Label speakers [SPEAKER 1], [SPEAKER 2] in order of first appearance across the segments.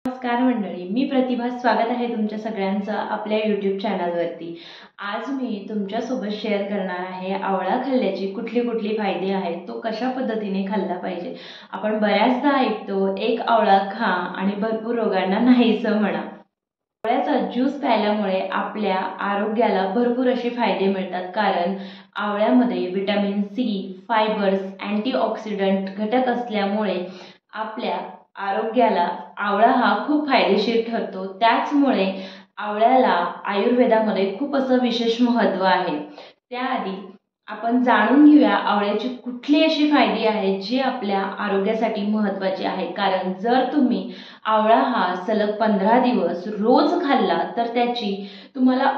[SPEAKER 1] नमस्कार मंडळी, मी प्रतिभा. स्वागत आहे तुमच्या सगळ्यांचं आपल्या यूट्यूब चॅनलवरती. आज मी तुमच्यासोबत शेअर करणार आहे आवळा खाल्ल्याची कुठली फायदे आहेत, तो कशा पद्धतीने खाल्ला पाहिजे. आपण बऱ्याचदा ऐकतो एक आवळा खा आणि भरपूर रोगांना नाहीसं म्हणा. आवळ्याचा ज्यूस प्यायल्यामुळे आपल्या आरोग्याला भरपूर असे फायदे मिळतात, कारण आवळ्यामध्ये विटॅमिन सी, फायबर्स, अँटीऑक्सिडंट घटक असल्यामुळे आपल्या आरोग्याला आवळा हा खूप फायदेशीर ठरतो. त्याचमुळे आवळ्याला आयुर्वेदामध्ये खूप असं विशेष महत्त्व आहे. त्याआधी आपण जाणून घेऊया आवळ्याची कुठली अशी फायदे आहेत जी आपल्या आरोग्यासाठी महत्त्वाची आहे. कारण जर तुम्ही आवळा हा सलग 15 दिवस रोज खाल्ला तर त्याची तुम्हाला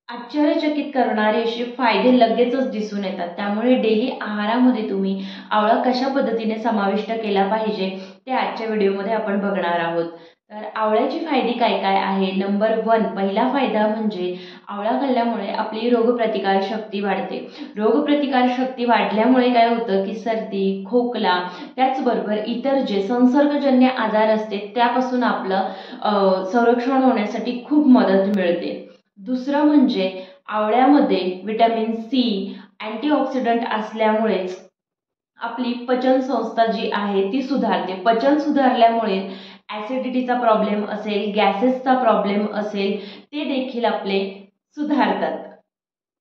[SPEAKER 1] आश्चर्यचकित करणारे असे फायदे लगेचच दिसून येतात. त्यामुळे डेली आहारामध्ये तुम्ही आवळा कशा पद्धतीने समाविष्ट केला पाहिजे ते आजच्या व्हिडिओमध्ये आपण बघणार आहोत. तर आवळ्याची फायदे काय काय आहे. नंबर 1, पहिला फायदा म्हणजे आवळा खाल्ल्यामुळे आपली रोगप्रतिकार शक्ती वाढते. रोगप्रतिकार शक्ती वाढल्यामुळे काय होतं की सर्दी, खोकला, त्याचबरोबर इतर जे संसर्गजन्य आजार असते त्यापासून आपलं संरक्षण होण्यासाठी खूप मदत मिळते. दुसरं म्हणजे आवळ्यामध्ये विटॅमिन सी, अँटीऑक्सिडंट असल्यामुळेच आपली पचन संस्था जी आहे ती सुधारते. पचन सुधारल्यामुळे ॲसिडिटीचा प्रॉब्लेम असेल, गॅसेसचा प्रॉब्लेम असेल, ते देखील आपले सुधारतात.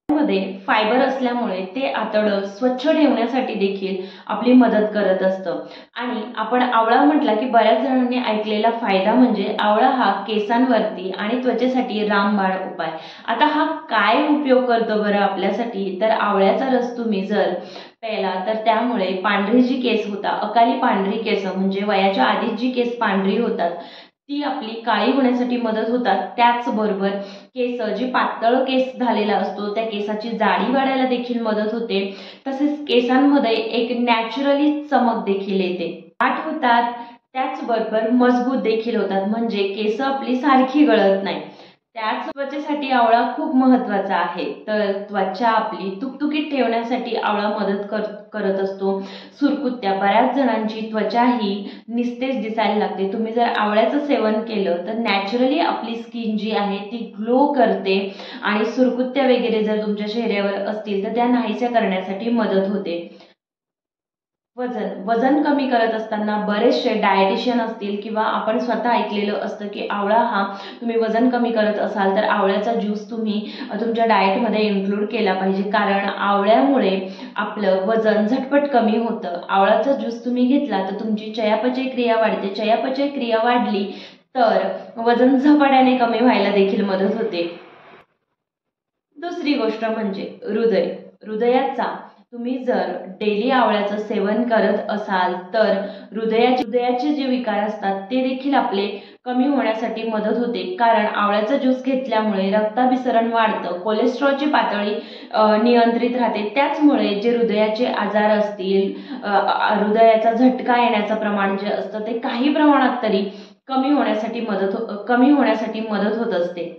[SPEAKER 1] मध्ये फायबर असल्यामुळे ते आतडं स्वच्छ ठेवण्यासाठी देखील आपली मदत करत असतं. आणि आपण आवळा म्हटला की बऱ्याच जणांनी ऐकलेला फायदा म्हणजे आवळा हा केसांवरती आणि त्वचेसाठी रामबाण उपाय. आता हा काय उपयोग करतो बरं आपल्यासाठी, तर आवळ्याचा रस तुम्ही जर प्यायला तर त्यामुळे पांढरी जी केस होतात, अकाली पांढरी केस म्हणजे वयाच्या आधीच जी केस पांढरी होतात ती आपली काळी होण्यासाठी मदत होतात. त्याचबरोबर केस जी पातळ केस झालेला असतो त्या केसाची जाडी वाढायला देखील मदत होते. तसेच केसांमध्ये एक नॅचरली चमक देखील येते, दाट होतात, त्याचबरोबर मजबूत देखील होतात, म्हणजे केस आपली सारखी गळत नाही. त्याच त्वचेसाठी आवळा खूप महत्त्वाचा आहे. तर त्वचा आपली तुकतुकीत ठेवण्यासाठी आवळा मदत करत असतो. सुरकुत्या, बऱ्याच जणांची त्वचा ही निस्तेज दिसायला लागते. तुम्ही जर आवळ्याचं सेवन केलं तर नॅचरली आपली स्किन जी आहे ती ग्लो करते आणि सुरकुत्या वगैरे जर तुमच्या चेहऱ्यावर असतील तर त्या नाहीशा करण्यासाठी मदत होते. वजन कमी करत असताना बरेचसे डायटिशियन असतील किंवा आपण स्वतः ऐकलेलं असतं की आवळा हा तुम्ही वजन कमी करत असाल तर आवळ्याचा ज्यूस तुम्ही तुमच्या डाएटमध्ये इन्क्लूड केला पाहिजे, कारण आवळ्यामुळे आपलं वजन झटपट कमी होतं. आवळ्याचा ज्यूस तुम्ही घेतला तर तुमची चयापचय क्रिया वाढते. चयापचय क्रिया वाढली तर वजन झपाट्याने कमी व्हायला देखील मदत होते. दुसरी गोष्ट म्हणजे हृदयाचा तुम्ही जर डेली आवळ्याचं सेवन करत असाल तर हृदयाचे जे विकार असतात ते देखील आपले कमी होण्यासाठी मदत होते, कारण आवळ्याचा ज्यूस घेतल्यामुळे रक्ताभिसरण वाढतं, कोलेस्ट्रॉलची पातळी नियंत्रित राहते. त्याचमुळे जे हृदयाचे आजार असतील, हृदयाचा झटका येण्याचं प्रमाण जे असतं ते काही प्रमाणात तरी कमी होण्यासाठी मदत होत असते.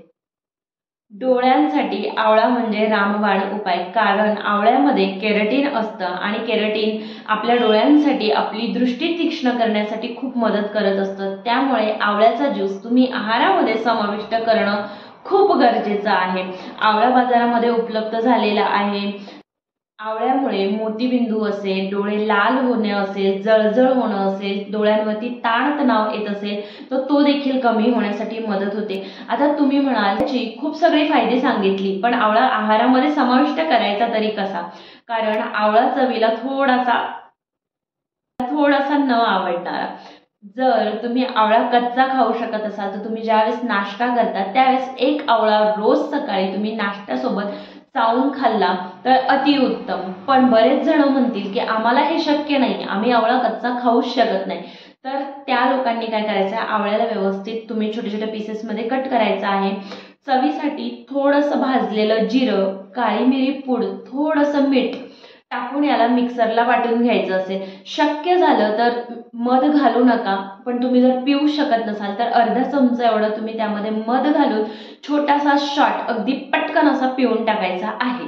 [SPEAKER 1] डोळ्यांसाठी आवळा म्हणजे रामबाण उपाय, कारण आवळ्यामध्ये केराटीन असतं आणि केराटीन आपल्या डोळ्यांसाठी आपली दृष्टी तीक्ष्ण करण्यासाठी खूप मदत करत असतं. त्यामुळे आवळ्याचा ज्यूस तुम्ही आहारामध्ये समाविष्ट करणं खूप गरजेचं आहे. आवळा बाजारामध्ये उपलब्ध झालेला आहे. आवळ्यामुळे मोतीबिंदू असेल, डोळे लाल होणे असेल, जळजळ होणं असेल, डोळ्यांवरती ताणतणाव येत असेल तर तो देखील कमी होण्यासाठी मदत होते. आता तुम्ही म्हणाल याची खूप सगळे फायदे सांगितली, पण आवळा आहारामध्ये समाविष्ट करायचा तरी कसा, कारण आवळा चवीला थोडासा न आवडणारा. जर तुम्ही आवळा कच्चा खाऊ शकत असाल तर तुम्ही ज्यावेळेस नाश्ता करता त्यावेळेस एक आवळा रोज सकाळी तुम्ही नाश्त्यासोबत चावून खाल्ला तर अतिउत्तम. पण बरेच जण म्हणतील की आम्हाला हे शक्य नाही, आम्ही आवळा कच्चा खाऊच शकत नाही. तर त्या लोकांनी काय करायचं आहे, आवळ्याला व्यवस्थित तुम्ही छोट्या छोट्या पीसेसमध्ये कट करायचं आहे. चवीसाठी थोडंसं भाजलेलं जिरं, काळी मिरी पूड, थोडंसं मीठ टाकून याला मिक्सरला वाटून घ्यायचं असेल. शक्य झालं तर मध घालू नका, पण तुम्ही जर पिऊ शकत नसाल तर अर्धा चमचा एवढं तुम्ही त्यामध्ये मध घालून छोटासा शॉट अगदी पटकन असा पिऊन टाकायचा आहे.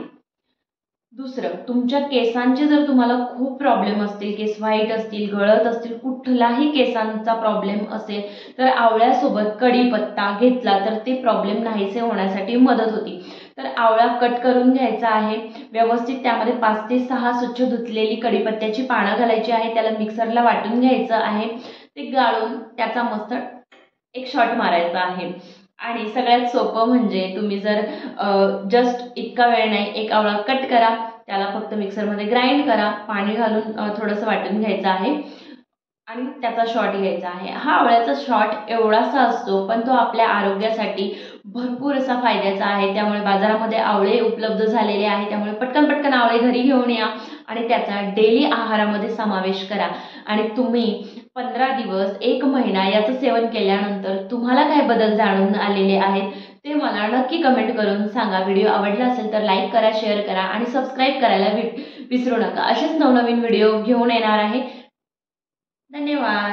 [SPEAKER 1] दुसरं, तुमच्या केसांचे जर तुम्हाला खूप प्रॉब्लेम असतील, केस व्हाईट असतील, गळत असतील, कुठलाही केसांचा प्रॉब्लेम असेल तर आवळ्यासोबत कढीपत्ता घेतला तर ते प्रॉब्लेम नाहीसे होण्यासाठी मदत होती. तर आवळा कट करून घ्यायचा आहे व्यवस्थित, त्यामध्ये 5 ते 6 स्वच्छ धुतलेली कढीपत्त्याची पानं घालायची आहे, त्याला मिक्सरला वाटून घ्यायचं आहे, ते गाळून त्याचा मस्त एक शॉट मारायचा आहे. आणि सगळ्यात सोपं म्हणजे तुम्ही जर जस्ट इतका वेळ नाही, एक आवळा कट करा, त्याला फक्त मिक्सरमध्ये ग्राइंड करा, पाणी घालून थोडंसं वाटून घ्यायचं आहे आणि त्याचा शॉट घ्यायचा आहे. हा आवळ्याचा शॉट एवढासा असतो पण तो आपल्या आरोग्यासाठी भरपूर असा फायद्याचा आहे. त्यामुळे बाजारामध्ये आवळे उपलब्ध झालेले आहे, त्यामुळे पटकन पटकन आवळे घरी घेऊन या आणि त्याचा डेली आहारामध्ये समावेश करा. आणि तुम्ही 15 दिवस, 1 महिना याचं सेवन केल्यानंतर तुम्हाला काय बदल जाणून आलेले आहेत ते मला नक्की कमेंट करून सांगा. व्हिडिओ आवडला असेल तर लाईक करा, शेअर करा आणि सबस्क्राईब करायला विसरू नका. असेच नवनवीन व्हिडिओ घेऊन येणार आहे. धन्यवाद.